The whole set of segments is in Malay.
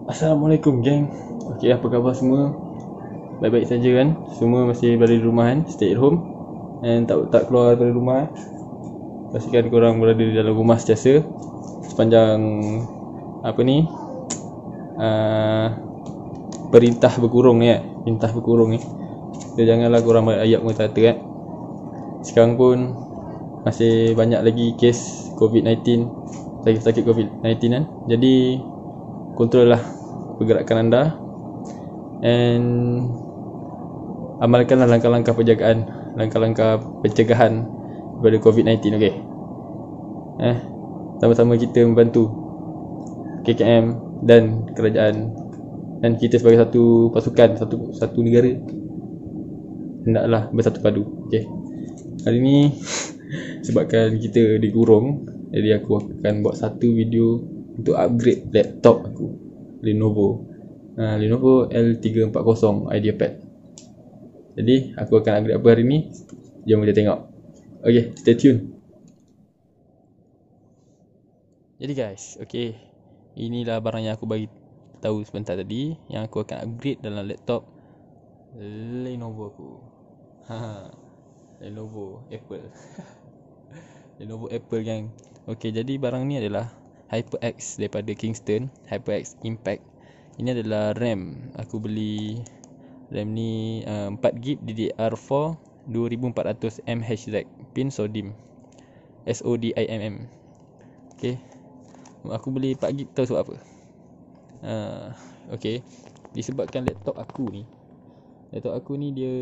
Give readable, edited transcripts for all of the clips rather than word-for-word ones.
Assalamualaikum geng. Okey, apa khabar semua? Baik-baik saja kan? Semua masih berada di rumah kan? Stay at home and tak keluar dari rumah. Pastikan korang berada di dalam rumah sentiasa sepanjang apa ni? Perintah berkurung ni kan? Perintah berkurung ni. So, janganlah korang ayap mengata kan? Sekarang pun masih banyak lagi kes COVID-19, sakit COVID-19 kan? Jadi kontrol lah pergerakan anda and amalkanlah langkah-langkah penjagaan, langkah-langkah pencegahan daripada COVID-19. okey. Sama-sama kita membantu KKM dan kerajaan, dan kita sebagai satu pasukan, satu negara hendaklah bersatu padu. okey. Hari ni sebabkan kita dikurung, jadi aku akan buat satu video untuk upgrade laptop aku, Lenovo L340 IdeaPad. Jadi aku akan upgrade apa hari ni, jom kita tengok. Okay, stay tune. Jadi guys, okay, inilah barang yang aku bagi tahu sebentar tadi, yang aku akan upgrade dalam laptop Lenovo aku. Lenovo Apple. Lenovo Apple gang. Okay, jadi barang ni adalah HyperX daripada Kingston, HyperX Impact. Ini adalah RAM. Aku beli RAM ni 4GB DDR4 2400 mHz, pin SODIMM, SODIMM. Okay, aku beli 4GB tahu sebab apa? Okay, disebabkan laptop aku ni dia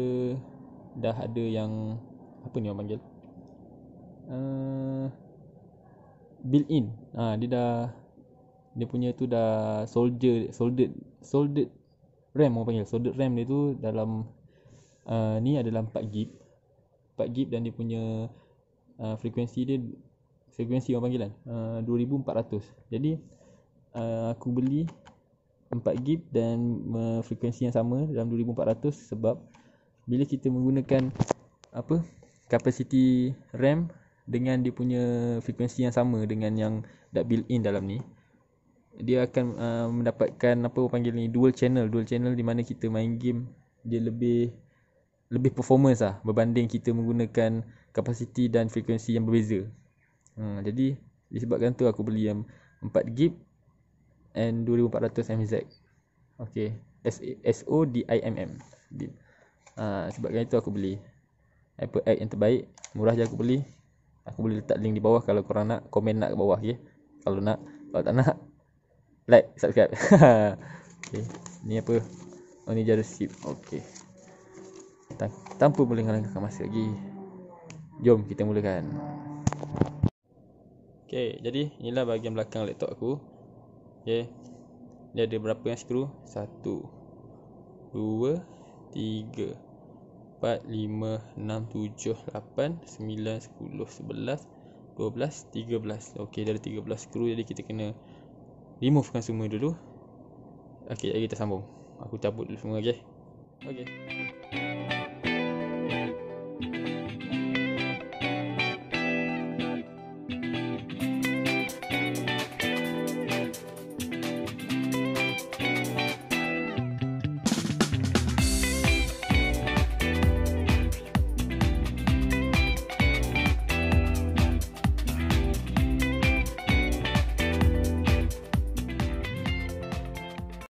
dah ada yang apa ni orang panggil, built-in. Dia punya tu dah soldered RAM orang panggil. Soldered RAM dia tu dalam ni adalah 4GB dan dia punya frekuensi orang panggil kan 2400. Jadi aku beli 4GB dan frekuensi yang sama dalam 2400 sebab bila kita menggunakan kapasiti RAM dengan dia punya frekuensi yang sama dengan yang dah built-in dalam ni, dia akan mendapatkan apa orang panggil ni, dual channel di mana kita main game dia lebih performance lah berbanding kita menggunakan kapasiti dan frekuensi yang berbeza. Jadi disebabkan tu aku beli yang 4GB and 2400 mHz. Okay, SODIMM. Sebabkan itu aku beli HyperX yang terbaik, murah je aku beli. Aku boleh letak link di bawah kalau korang nak, komen nak kat bawah, okay? Kalau tak nak, like, subscribe. Okay, ni apa? Oh, ni jar receipt. Okay, tanpa boleh melengahkan masa lagi, jom kita mulakan. Okay, jadi inilah bahagian belakang laptop aku. Okay, dia ada berapa yang skru? 1 2 3 4 5 6 7 8 9 10 11 12 13. Okey, dari 13 skru, jadi kita kena removekan semua dulu. Okey, jadi kita sambung. Aku cabut dulu semua, okey. Okey.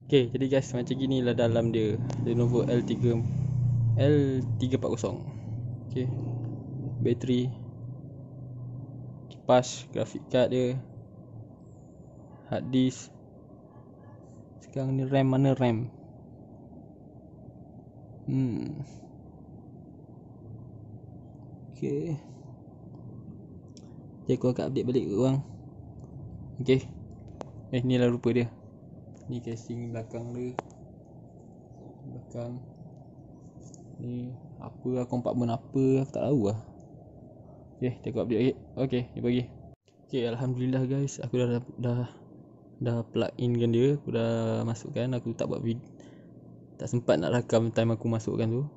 Okay, jadi guys, macam gini lah dalam dia, Lenovo L340. Okay, bateri, kipas, grafik card dia, hard disk. Sekarang ni RAM, mana RAM? Okay, jadi aku akan update balik ke korang. Okay, ni lah rupa dia. Ni casing belakang dia. Ni apa lah, kompartmen apa, aku tak tahu lah. Okay, kita update lagi. Okay, dia bagi. Okay, Alhamdulillah guys, aku dah plug in kan dia. Aku dah masukkan. Aku tak buat video, tak sempat nak rakam time aku masukkan tu.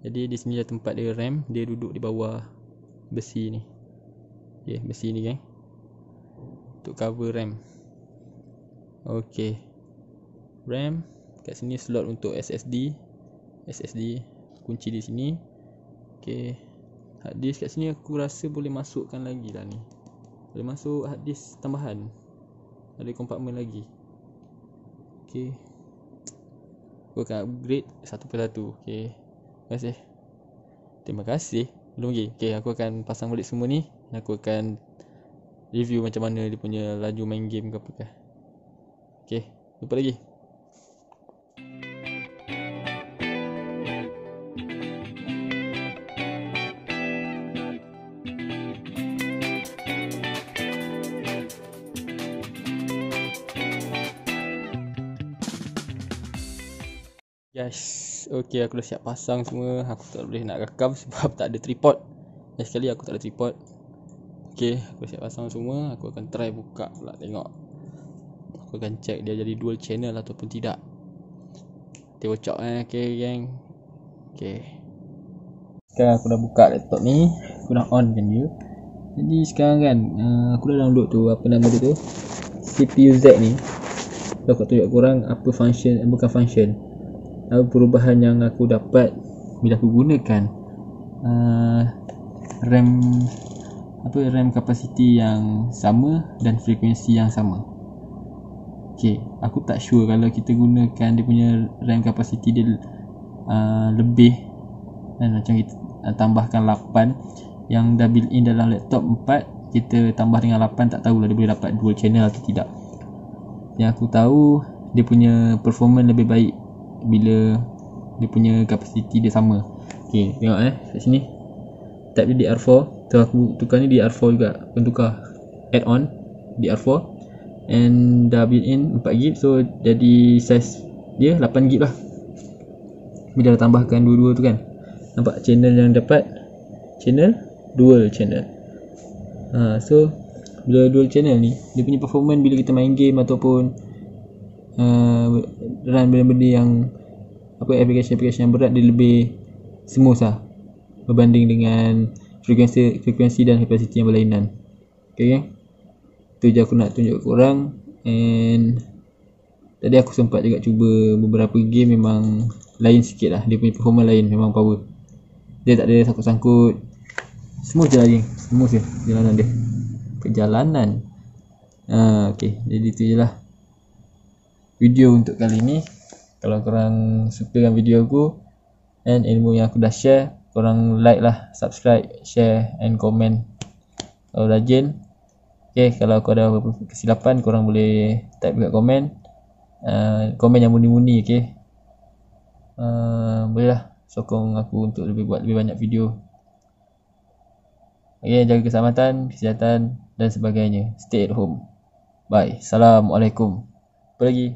Jadi di sini dah tempat dia RAM. Dia duduk di bawah besi ni. Okay, besi ni kan, untuk cover RAM. Okay, RAM. Kat sini slot untuk SSD kunci di sini. Okay, hard disk kat sini aku rasa boleh masukkan lagi lah ni. Boleh masuk hard disk tambahan, ada kompartmen lagi. Okay, aku akan upgrade satu persatu. Okay, terima kasih. Belum lagi. Okay, aku akan pasang balik semua ni. Aku akan review macam mana dia punya laju main game ke apakah. Okay, jumpa lagi. Guys, okay, aku dah siap pasang semua. Aku tak boleh nak rakam sebab tak ada tripod. Last sekali aku tak ada tripod. Okay, aku dah siap pasang semua. Aku akan try buka pula, tengok. Aku akan check dia jadi dual channel ataupun tidak. Tengok okay gang. Okay, sekarang aku dah buka laptop ni. Aku dah on kan dia. Jadi sekarang kan aku dah download tu, apa nama dia tu, CPU Z ni. Aku tunjuk korang apa function, bukan function, apa perubahan yang aku dapat bila aku gunakan RAM kapasiti yang sama dan frekuensi yang sama. Okay, aku tak sure kalau kita gunakan dia punya RAM kapasiti dia lebih, dan macam kita tambahkan 8 yang dah built in dalam laptop 4, kita tambah dengan 8, tak tahulah dia boleh dapat dual channel atau tidak. Yang aku tahu dia punya performance lebih baik bila dia punya kapasiti dia sama. Okay, tengok kat sini tab dia DR4. Tu aku tukar ni DR4 juga, pentukar add-on DR4, and dah built in 4GB, so jadi size dia 8GB lah bila dah tambahkan dua-dua tu kan. Nampak channel yang dapat, channel dual channel. So bila dual channel ni, dia punya performance bila kita main game ataupun run benda-benda yang aplikasi-aplikasi yang berat, dia lebih smooth lah berbanding dengan frekuensi dan kapasiti yang berlainan. Okay kan, tu je aku nak tunjuk korang. And tadi aku sempat juga cuba beberapa game, memang lain sikit lah, dia punya performance lain, memang power. Dia tak ada sangkut-sangkut, smooth je lah geng, smooth je perjalanan. Okay, jadi tu je lah video untuk kali ni. Kalau korang suka dengan video aku dan ilmu yang aku dah share, korang like lah, subscribe, share and comment kalau rajin. Okay, kalau kau ada apa-apa kesilapan, korang boleh type dekat komen, komen yang muni-muni. Okay, boleh lah sokong aku untuk buat lebih banyak video. Okay, jaga keselamatan, kesihatan dan sebagainya. Stay at home. Bye. Assalamualaikum. Apa lagi?